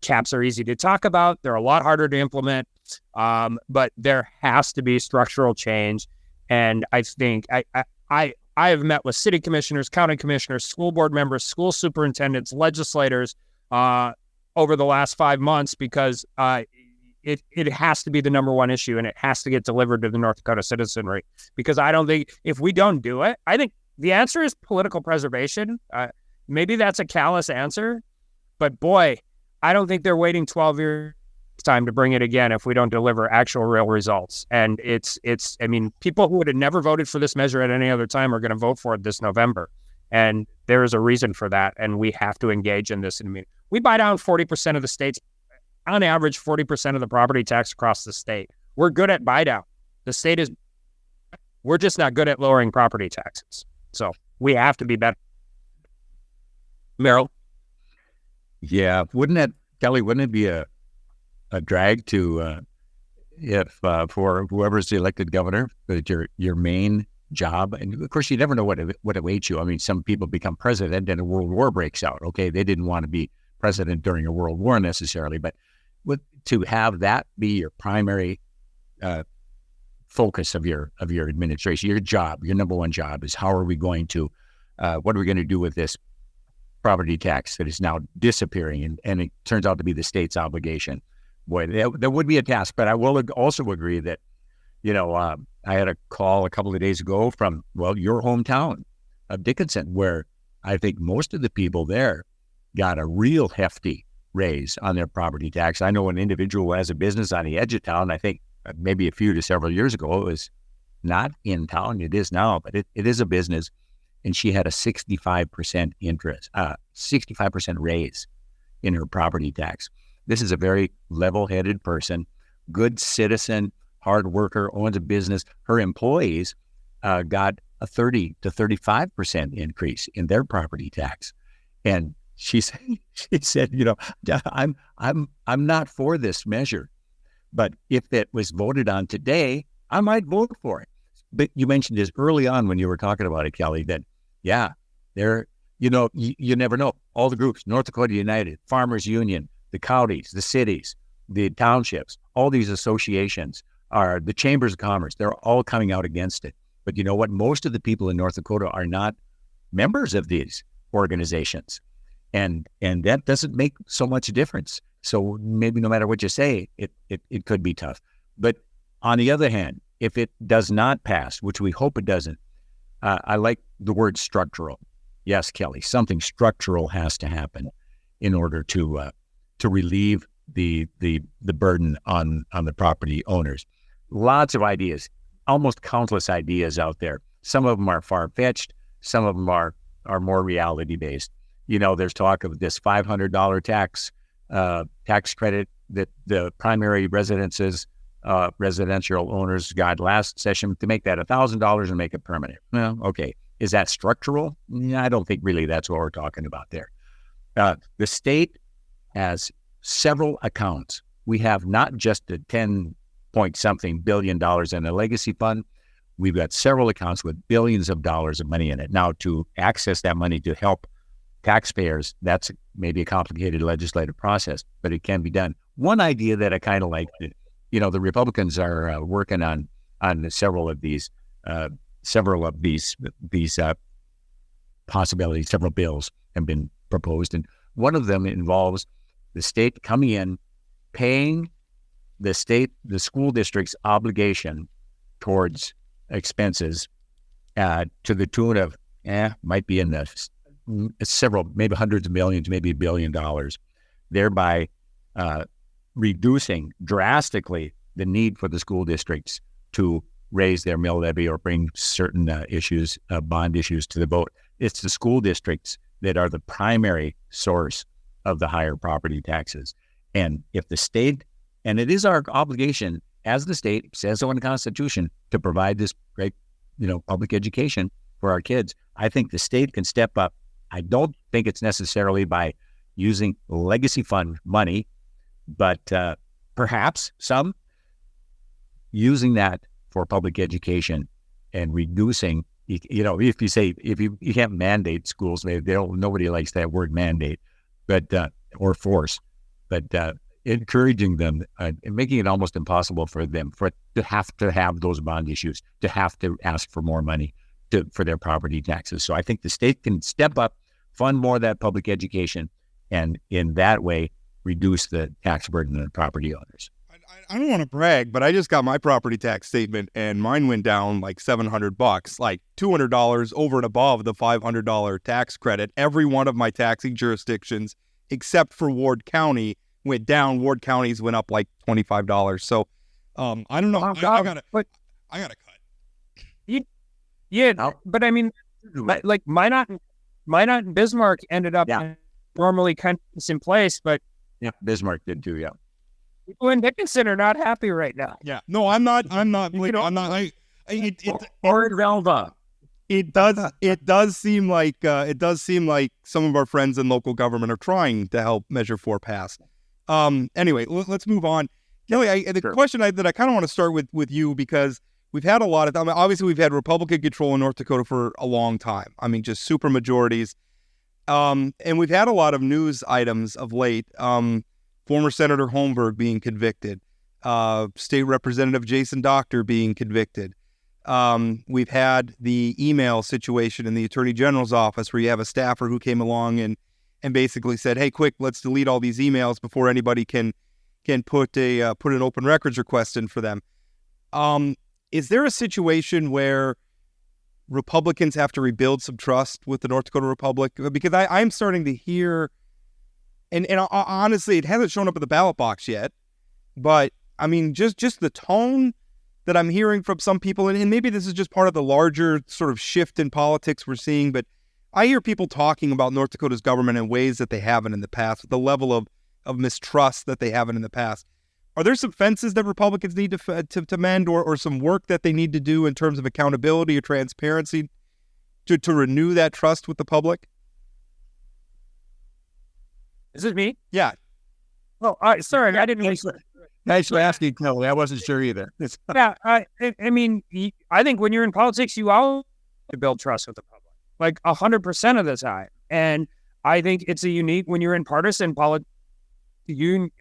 caps are easy to talk about. They're a lot harder to implement. But there has to be structural change. And I think I have met with city commissioners, county commissioners, school board members, school superintendents, legislators over the last 5 months, because it has to be the number one issue, and it has to get delivered to the North Dakota citizenry. Because I don't think, if we don't do it, I think the answer is political preservation. Maybe that's a callous answer, but boy, I don't think they're waiting 12 years time to bring it again if we don't deliver actual real results. And people who would have never voted for this measure at any other time are going to vote for it this November. And there is a reason for that. And we have to engage in this. We buy down 40% of the states, on average, 40% of the property tax across the state. We're good at buy down. We're just not good at lowering property taxes. So we have to be better. Merrill? Yeah. Kelly, wouldn't it be a drag to, for whoever's the elected governor, that your main job, and of course you never know what awaits you. Some people become president and a world war breaks out. Okay, they didn't want to be president during a world war necessarily, but to have that be your primary focus of your administration. Your job, your number one job, is what are we going to do with this property tax that is now disappearing, and it turns out to be the state's obligation. Boy, that would be a task. But I will also agree that, I had a call a couple of days ago from, your hometown of Dickinson, where I think most of the people there got a real hefty raise on their property tax. I know an individual who has a business on the edge of town. I think maybe a few to several years ago, it was not in town. It is now, but it is a business. And she had a 65% 65% raise in her property tax. This is a very level-headed person, good citizen, hard worker, owns a business. Her employees got a 30 to 35% increase in their property tax. And she said, I'm not for this measure, but if it was voted on today, I might vote for it. But you mentioned this early on when you were talking about it, Kelly, that you never know. All the groups, North Dakota United, Farmers Union, the counties, the cities, the townships, all these associations, are the chambers of commerce, they're all coming out against it. But you know what? Most of the people in North Dakota are not members of these organizations. And that doesn't make so much difference. So maybe no matter what you say, it could be tough. But on the other hand, if it does not pass, which we hope it doesn't, I like the word structural. Yes, Kelly, something structural has to happen in order to relieve the burden on the property owners. Lots of ideas, almost countless ideas out there. Some of them are far-fetched. Some of them are more reality-based. There's talk of this $500 tax credit that the primary residential owners got last session, to make that $1,000 and make it permanent. Well, okay. Is that structural? I don't think really that's what we're talking about there. The state has several accounts. We have not just a 10-point-something billion dollars in a legacy fund. We've got several accounts with billions of dollars of money in it. Now, to access that money to help taxpayers, that's maybe a complicated legislative process, but it can be done. One idea that I kind of like, the Republicans are working on several of these possibilities. Several bills have been proposed, and one of them involves the state coming in, paying the school district's obligation towards expenses to the tune of, might be in the several, maybe hundreds of millions, maybe $1 billion, thereby reducing drastically the need for the school districts to raise their mill levy or bring certain bond issues to the vote. It's the school districts that are the primary source of the higher property taxes. And if the state, and it is our obligation as the state, says so in the Constitution, to provide this great, public education for our kids, I think the state can step up. I don't think it's necessarily by using legacy fund money, but perhaps some using that for public education and reducing, if you can't mandate schools, nobody likes that word mandate, but or force, but encouraging them and making it almost impossible for them to have those bond issues, to have to ask for more money for their property taxes. So I think the state can step up, fund more of that public education, and in that way reduce the tax burden on property owners. I don't want to brag, but I just got my property tax statement, and mine went down like $700, like $200 over and above the $500 tax credit. Every one of my taxing jurisdictions, except for Ward County, went down. Ward counties went up like $25. So I don't know. I gotta cut. But I mean, like Minot and Bismarck ended up normally kind of in place, but Bismarck did too. Yeah. People in Dickinson are not happy right now. Yeah. No, I'm not. It does seem like some of our friends in local government are trying to help Measure 4 pass. Anyway, let's move on. Kelly, the question that I kind of want to start with you, because we've had a lot of time. Obviously, we've had Republican control in North Dakota for a long time. I mean, just supermajorities. And we've had a lot of news items of late. Former Senator Holmberg being convicted. State Representative Jason Doctor being convicted. We've had the email situation in the Attorney General's office where you have a staffer who came along and basically said, "Hey, quick, let's delete all these emails before anybody can put an open records request in for them." Is there a situation where Republicans have to rebuild some trust with the North Dakota Republic? Because I'm starting to hear, and honestly, it hasn't shown up in the ballot box yet, but I mean, just the tone that I'm hearing from some people, and maybe this is just part of the larger sort of shift in politics we're seeing, but I hear people talking about North Dakota's government in ways that they haven't in the past, with the level of mistrust that they haven't in the past. Are there some fences that Republicans need to mend, or some work that they need to do in terms of accountability or transparency to renew that trust with the public? Is it me? Yeah. Oh, sorry, I didn't really... Thanks for asking, Kelly. I wasn't sure either. Yeah, I mean, I think when you're in politics, you all to build trust with the public, like 100% of the time. And I think it's a unique when you're in partisan politics.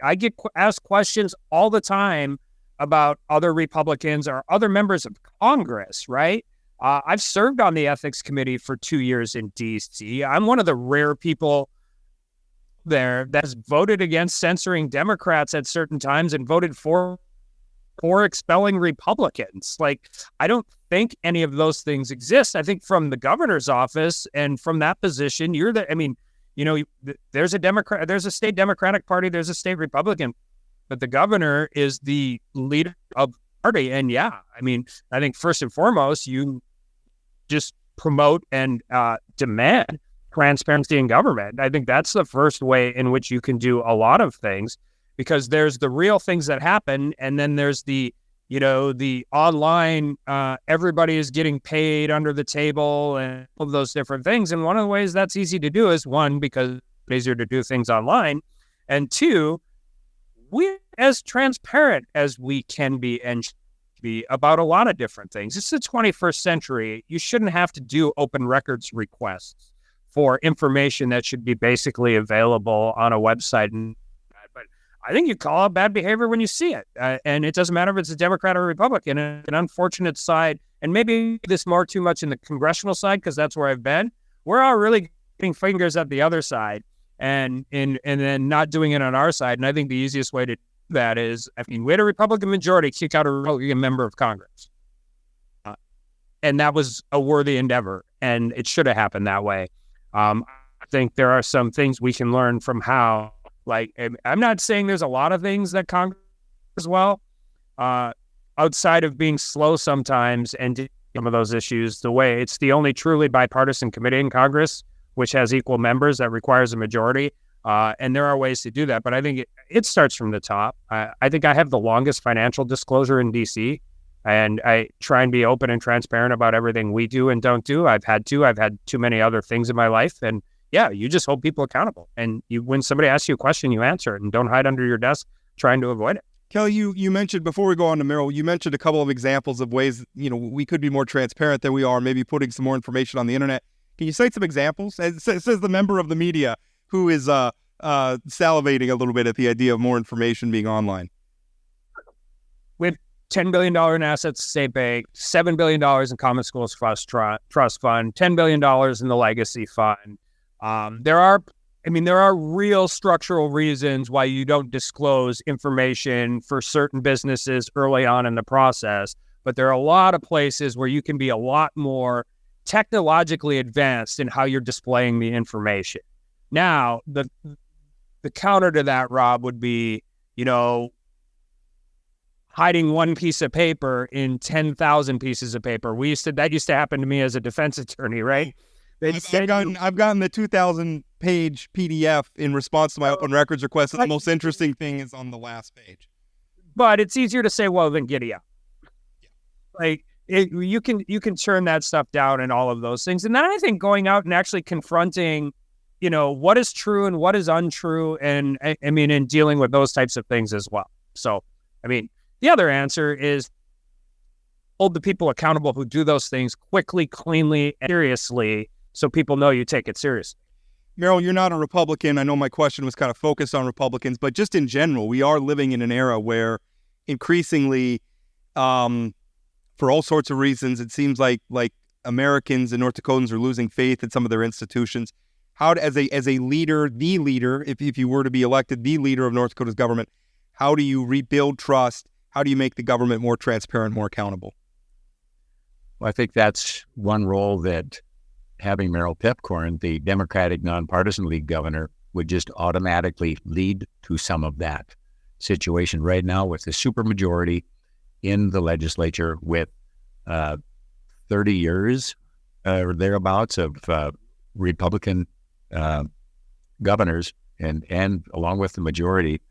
I get asked questions all the time about other Republicans or other members of Congress, right? I've served on the ethics committee for 2 years in D.C. I'm one of the rare people there that has voted against censoring Democrats at certain times and voted for expelling Republicans. Like, I don't think any of those things exist. I think from the governor's office and from that position, there's a Democrat, there's a state Democratic Party, there's a state Republican, but the governor is the leader of the party. And yeah, I mean, I think first and foremost, you just promote and demand transparency in government. I think that's the first way in which you can do a lot of things, because there's the real things that happen, and then there's the online, everybody is getting paid under the table and all of those different things. And one of the ways that's easy to do is, one, because it's easier to do things online, and two, we're as transparent as we can be and should be about a lot of different things. It's the 21st century. You shouldn't have to do open records requests for information that should be basically available on a website. But I think you call out bad behavior when you see it. And it doesn't matter if it's a Democrat or a Republican. An unfortunate side, and maybe this more too much in the congressional side, because that's where I've been, we're all really getting fingers at the other side and then not doing it on our side. And I think the easiest way to do that is, I mean, we had a Republican majority kick out a Republican member of Congress. And that was a worthy endeavor, and it should have happened that way. I think there are some things we can learn from how, like, I'm not saying there's a lot of things that Congress as well, outside of being slow sometimes and some of those issues, the way it's the only truly bipartisan committee in Congress, which has equal members, that requires a majority. And there are ways to do that, but I think it starts from the top. I think I have the longest financial disclosure in DC. And I try and be open and transparent about everything we do and don't do. I've had too many other things in my life. And yeah, you just hold people accountable. And when somebody asks you a question, you answer it, and don't hide under your desk trying to avoid it. Kelly, you mentioned, before we go on to Merrill, you mentioned a couple of examples of ways, we could be more transparent than we are, maybe putting some more information on the internet. Can you cite some examples? It says the member of the media who is salivating a little bit at the idea of more information being online. With $10 billion in assets, state bank, $7 billion in Common Schools Trust Fund, $10 billion in the Legacy Fund. There are real structural reasons why you don't disclose information for certain businesses early on in the process, but there are a lot of places where you can be a lot more technologically advanced in how you're displaying the information. Now, the counter to that, Rob, would be, hiding one piece of paper in 10,000 pieces of paper. That used to happen to me as a defense attorney, right? I've gotten the 2,000-page PDF in response to my open records request, and the most interesting thing is on the last page. But it's easier to say, well, then giddy up. Yeah. You can turn that stuff down and all of those things. And then I think going out and actually confronting, what is true and what is untrue, and and dealing with those types of things as well. So, the other answer is hold the people accountable who do those things quickly, cleanly, and seriously, so people know you take it seriously. Merrill, you're not a Republican. I know my question was kind of focused on Republicans, but just in general, we are living in an era where increasingly, for all sorts of reasons, it seems like Americans and North Dakotans are losing faith in some of their institutions. How, as a leader, the leader, if you were to be elected, the leader of North Dakota's government, how do you rebuild trust? How do you make the government more transparent, more accountable? Well, I think that's one role that having Merrill Piepkorn, the Democratic Nonpartisan League governor, would just automatically lead to some of that situation right now with the supermajority in the legislature with 30 years or thereabouts of Republican governors and along with the majority.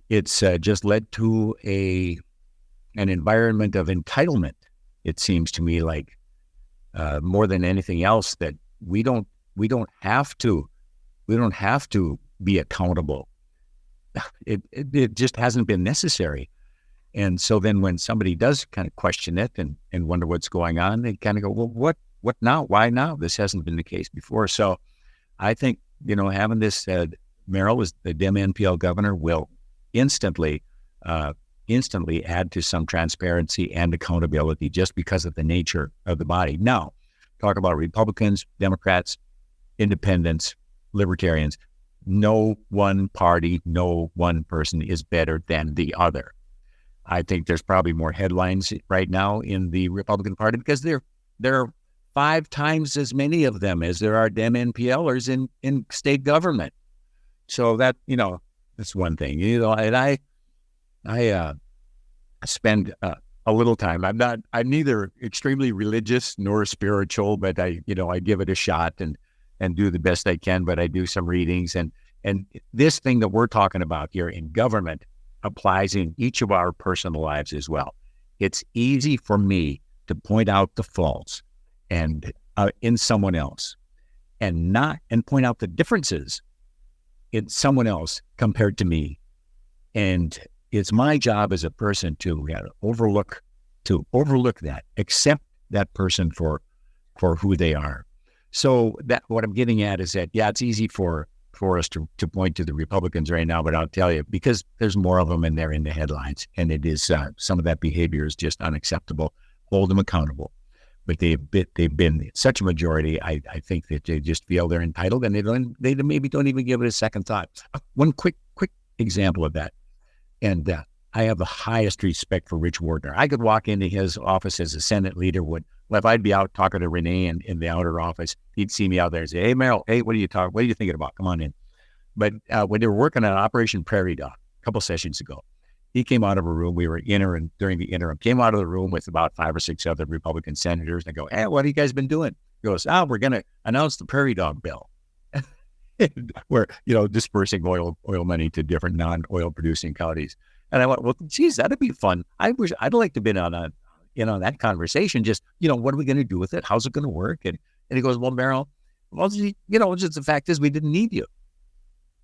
It's just led to an environment of entitlement. It seems to me like more than anything else that we don't have to be accountable. It just hasn't been necessary. And so then when somebody does kind of question it and wonder what's going on, they kind of go, well, what now? Why now? This hasn't been the case before. So I think, having this Merrill as the Dem-NPL governor will instantly add to some transparency and accountability just because of the nature of the body. Now, talk about Republicans, Democrats, independents, libertarians. No one party, no one person is better than the other. I think there's probably more headlines right now in the Republican Party because there are 5 times as many of them as there are Dem-NPLers in state government. So that, that's one thing. And I spend a little time. I'm neither extremely religious nor spiritual, but I give it a shot and do the best I can, but I do some readings. And this thing that we're talking about here in government applies in each of our personal lives as well. It's easy for me to point out the faults and in someone else and point out the differences in someone else compared to me. And it's my job as a person to overlook that, accept that person for who they are. So that what I'm getting at is that, it's easy for us to point to the Republicans right now, but I'll tell you, because there's more of them and they're in the headlines, and it is some of that behavior is just unacceptable. Hold them accountable. But they've been such a majority, I think that they just feel they're entitled, and they maybe don't even give it a second thought. One quick example of that, and I have the highest respect for Rich Wardner. I could walk into his office as a Senate leader. If I'd be out talking to Renee in the outer office, he'd see me out there and say, "Hey, Merrill, hey, what are you thinking about? Come on in." But when they were working on Operation Prairie Dog a couple sessions ago, he came out of a room. We were during the interim, came out of the room with about 5 or 6 other Republican senators. And I go, "Hey, what have you guys been doing?" He goes, "We're going to announce the Prairie Dog bill." We're, dispersing oil money to different non-oil producing counties. And I went, well, geez, that'd be fun. I'd like to have been on that conversation. Just, what are we going to do with it? How's it going to work? And he goes, well, Merrill, just the fact is we didn't need you.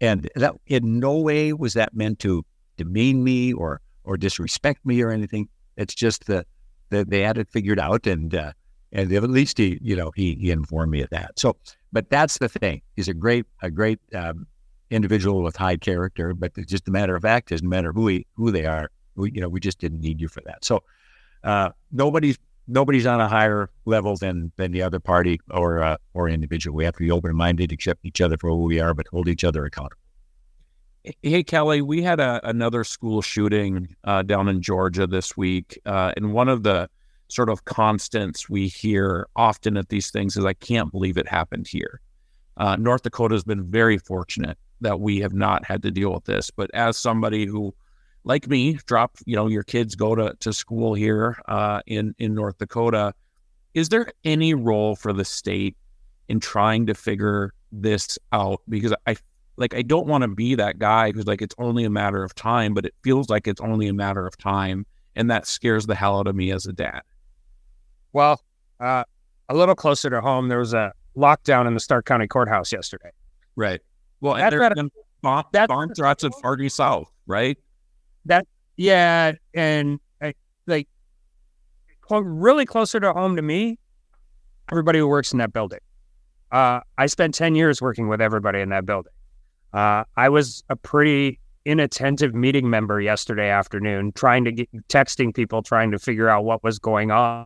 And that in no way was that meant to demean me or disrespect me or anything. It's just that they had it figured out, and at least he informed me of that. So, but that's the thing. He's a great individual with high character, but it's just a matter of fact is no matter who they are, we just didn't need you for that. So nobody's on a higher level than the other party or individual. We have to be open-minded, accept each other for who we are, but hold each other accountable. Hey, Kelly, we had another school shooting down in Georgia this week, and one of the sort of constants we hear often at these things is, I can't believe it happened here. North Dakota has been very fortunate that we have not had to deal with this. But as somebody who, like me, your kids go to school here in North Dakota, is there any role for the state in trying to figure this out? Because I don't want to be that guy who's like, it's only a matter of time, but it feels like it's only a matter of time. And that scares the hell out of me as a dad. Well, a little closer to home, there was a lockdown in the Stark County Courthouse yesterday. Right. Well, and there's been bomb threats at Fargo South, right? And really closer to home to me, everybody who works in that building. I spent 10 years working with everybody in that building. I was a pretty inattentive meeting member yesterday afternoon, texting people, trying to figure out what was going on.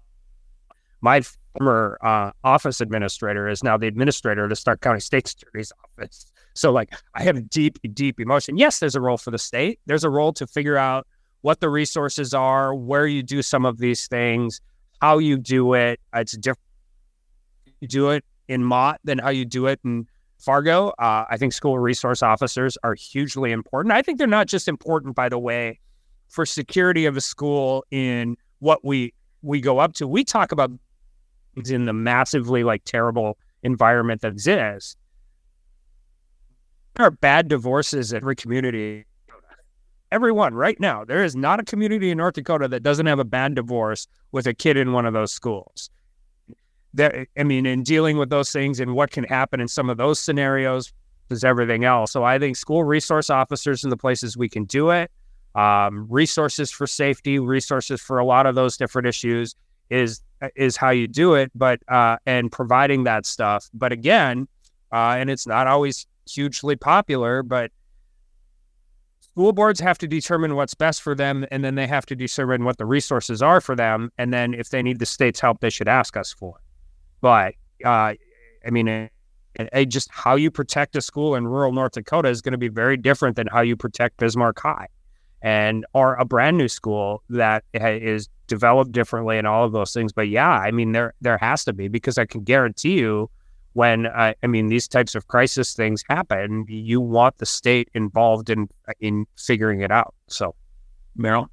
My former office administrator is now the administrator of the Stark County State Security's office. So like, I have deep, deep emotion. Yes, there's a role for the state. There's a role to figure out what the resources are, where you do some of these things, how you do it. It's different. You do it in Mott than how you do it in Fargo. I think school resource officers are hugely important. I think they're not just important, by the way, for security of a school in what we go up to. We talk about in the massively like terrible environment that exists. There are bad divorces in every community. Everyone right now, there is not a community in North Dakota that doesn't have a bad divorce with a kid in one of those schools. In dealing with those things and what can happen in some of those scenarios is everything else. So I think school resource officers in the places we can do it, resources for safety, resources for a lot of those different issues is how you do it. But and providing that stuff. But again, and it's not always hugely popular, but school boards have to determine what's best for them, and then they have to determine what the resources are for them. And then if they need the state's help, they should ask us for it. But, just how you protect a school in rural North Dakota is going to be very different than how you protect Bismarck High or a brand new school that is developed differently and all of those things. But yeah, there has to be, because I can guarantee you when, these types of crisis things happen, you want the state involved in figuring it out. So, Merrill?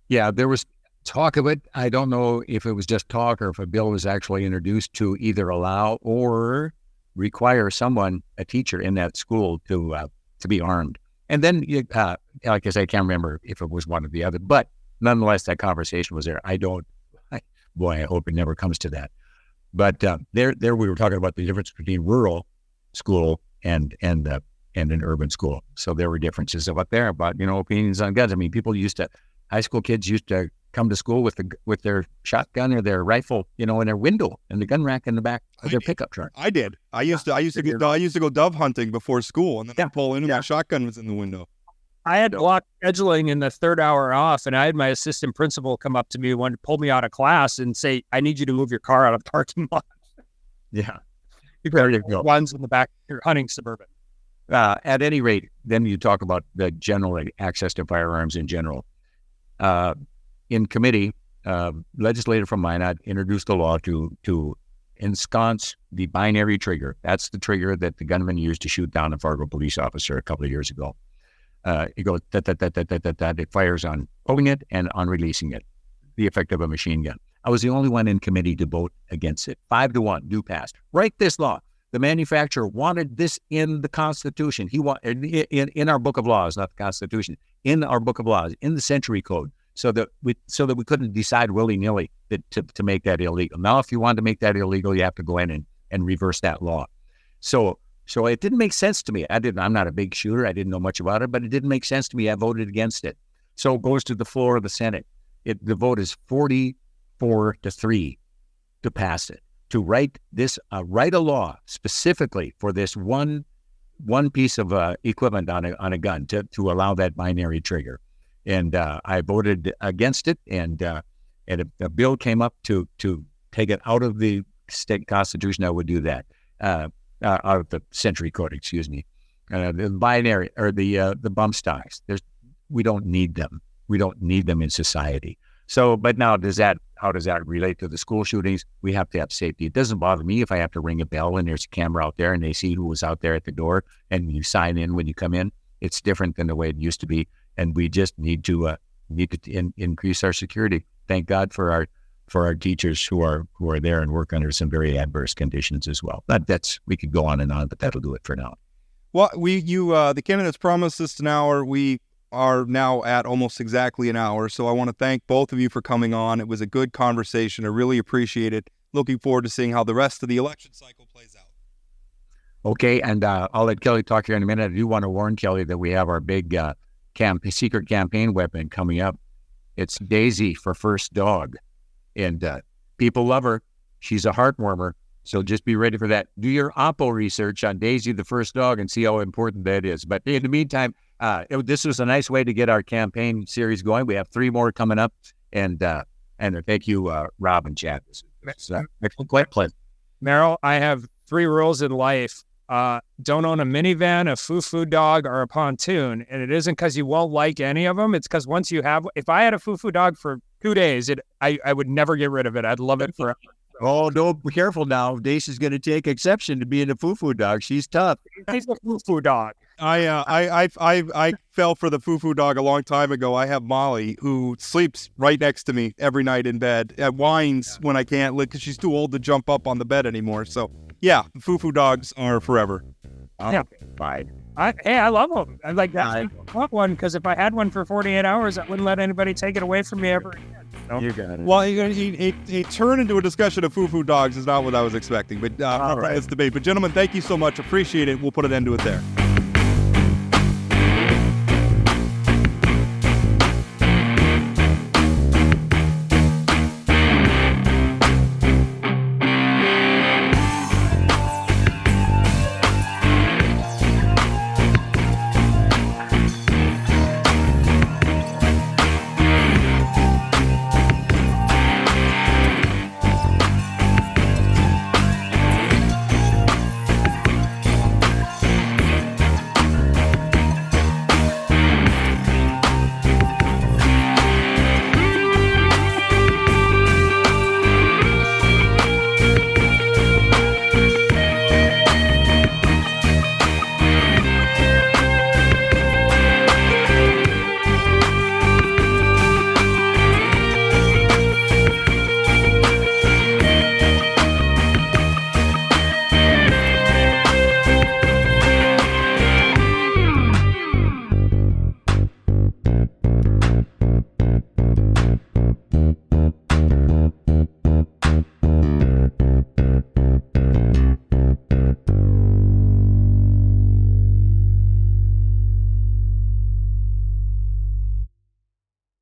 Yeah, there was talk of it. I don't know if it was just talk or if a bill was actually introduced to either allow or require a teacher in that school to be armed. And then, like I said, I can't remember if it was one or the other, but nonetheless, that conversation was there. I hope it never comes to that. But there we were talking about the difference between rural school and an urban school. So there were differences up there about, opinions on guns. High school kids used to come to school with their shotgun or their rifle, in their window and the gun rack in the back of their pickup truck. I did. I used to go dove hunting before school, and then I'd pull in and my shotgun was in the window. I had block scheduling in the third hour off, and I had my assistant principal come up to me and pull me out of class and say, "I need you to move your car out of the parking lot." Yeah, there you go. One's in the back. You're hunting suburban. At any rate, then you talk about the general access to firearms in general. In committee, legislator from Minot introduced a law to ensconce the binary trigger. That's the trigger that the gunman used to shoot down a Fargo police officer a couple of years ago. It goes it fires on pulling it and on releasing it, the effect of a machine gun. I was the only one in committee to vote against it. 5-1, do pass. Write this law. The manufacturer wanted this in the Constitution. He wanted in our book of laws, not the Constitution, in our book of laws, in the Century Code, so that we couldn't decide willy-nilly to make that illegal. Now, if you want to make that illegal, you have to go in and reverse that law. So it didn't make sense to me. I'm not a big shooter. I didn't know much about it, but it didn't make sense to me. I voted against it. So it goes to the floor of the Senate. The vote is 44-3 to pass it, to write a law specifically for this one piece of equipment on a gun to allow that binary trigger. And I voted against it, and a bill came up to take it out of the state constitution. I would do that. Out of the Century Code, excuse me. The binary or the bump stocks. We don't need them. We don't need them in society. So, but now how does that relate to the school shootings? We have to have safety. It doesn't bother me if I have to ring a bell and there's a camera out there and they see who was out there at the door and you sign in when you come in. It's different than the way it used to be, and we just need to increase our security. Thank God for our teachers who are there and work under some very adverse conditions as well. We could go on and on, but that'll do it for now. Well, the candidates promised us an hour. We are now at almost exactly an hour. So I want to thank both of you for coming on. It was a good conversation. I really appreciate it. Looking forward to seeing how the rest of the election cycle plays out. Okay, and I'll let Kelly talk here in a minute. I do want to warn Kelly that we have our big secret campaign weapon coming up. It's Daisy for First Dog. And people love her. She's a heartwarmer. So just be ready for that. Do your Oppo research on Daisy the First Dog and see how important that is. But in the meantime, this was a nice way to get our campaign series going. We have 3 more coming up, and thank you, Rob and Chad. It's quite pleasant. Merrill, I have 3 rules in life. Don't own a minivan, a foo-foo dog, or a pontoon. And it isn't because you won't like any of them. It's because once you have, if I had a foo-foo dog for 2 days, I would never get rid of it. I'd love it forever. Oh, no, be careful now. Dace is going to take exception to being a foo-foo dog. She's tough. He's a foo-foo dog. I fell for the foo-foo dog a long time ago. I have Molly, who sleeps right next to me every night in bed. Whines when I can't, because she's too old to jump up on the bed anymore. So, yeah, foo-foo dogs are forever. Yeah. Fine. I love them. I like that. I want one because if I had one for 48 hours, I wouldn't let anybody take it away from me ever again. So. You got it. Well, a turn into a discussion of foo-foo dogs is not what I was expecting, but right. let's debate. But gentlemen, thank you so much. Appreciate it. We'll put an end to it there.